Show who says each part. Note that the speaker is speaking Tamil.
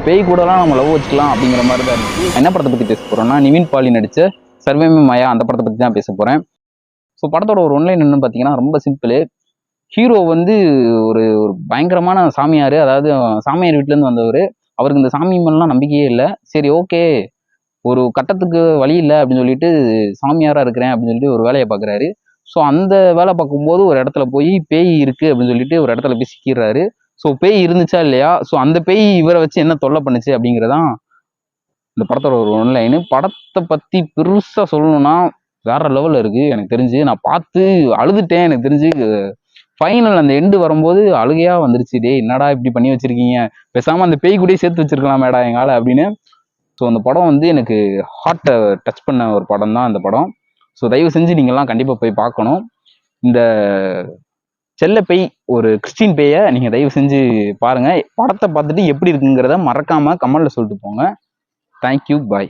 Speaker 1: பேய் கூடலாம் நம்ம லவ் வச்சுக்கலாம் அப்படிங்கிற மாதிரி தான் இருந்துச்சு. என்ன படத்தை பற்றி பேச போகிறோம்னா, நிவின் பாலி நடித்த சர்வேமே மாயா அந்த படத்தை பற்றி தான் பேச போகிறேன். ஸோ படத்தோட ஒரு ஒன்லைன் என்னன்னு பார்த்தீங்கன்னா ரொம்ப சிம்பிள். ஹீரோ வந்து ஒரு ஒரு பயங்கரமான சாமியார், அதாவது சாமியார் வீட்டிலேருந்து வந்தவர். அவருக்கு இந்த சாமி மேலாம் நம்பிக்கையே இல்லை. சரி ஓகே, ஒரு கட்டத்துக்கு வழி இல்லை அப்படின்னு சொல்லிட்டு சாமியாராக இருக்கிறேன் அப்படின்னு சொல்லிட்டு ஒரு வேலையை பார்க்குறாரு. ஸோ அந்த வேலை பார்க்கும்போது ஒரு இடத்துல போய் பேய் இருக்குது அப்படின்னு சொல்லிட்டு ஒரு இடத்துல போய் சிக்கிறாரு. ஸோ பேய் இருந்துச்சா இல்லையா, ஸோ அந்த பேய் இவரை வச்சு என்ன தொல்லை பண்ணுச்சு அப்படிங்கிறதான் இந்த படத்தோட ஒரு ஒன்லைனு. படத்தை பற்றி பெருசாக சொல்லணும்னா வேற லெவலில் இருக்குது. எனக்கு தெரிஞ்சு நான் பார்த்து அழுதுட்டேன். எனக்கு தெரிஞ்சு ஃபைனல் அந்த எண்டு வரும்போது அழுகையாக வந்துருச்சு. டே என்னடா இப்படி பண்ணி வச்சிருக்கீங்க, பேசாமல் அந்த பேய் கூடயே சேர்த்து வச்சிருக்கலாமேடா எங்கால அப்படின்னு. ஸோ அந்த படம் வந்து எனக்கு ஹார்ட்டை டச் பண்ண ஒரு படம் தான் அந்த படம். ஸோ தயவு செஞ்சு நீங்கள்லாம் கண்டிப்பாக போய் பார்க்கணும். இந்த செல்ல பேய், ஒரு கிறிஸ்டின் பேயை நீங்கள் தயவு செஞ்சு பாருங்கள். படத்தை பார்த்துட்டு எப்படி இருக்குங்கிறத மறக்காமல் கமெண்ட்ல சொல்லிட்டு போங்க. தேங்க்யூ, பாய்.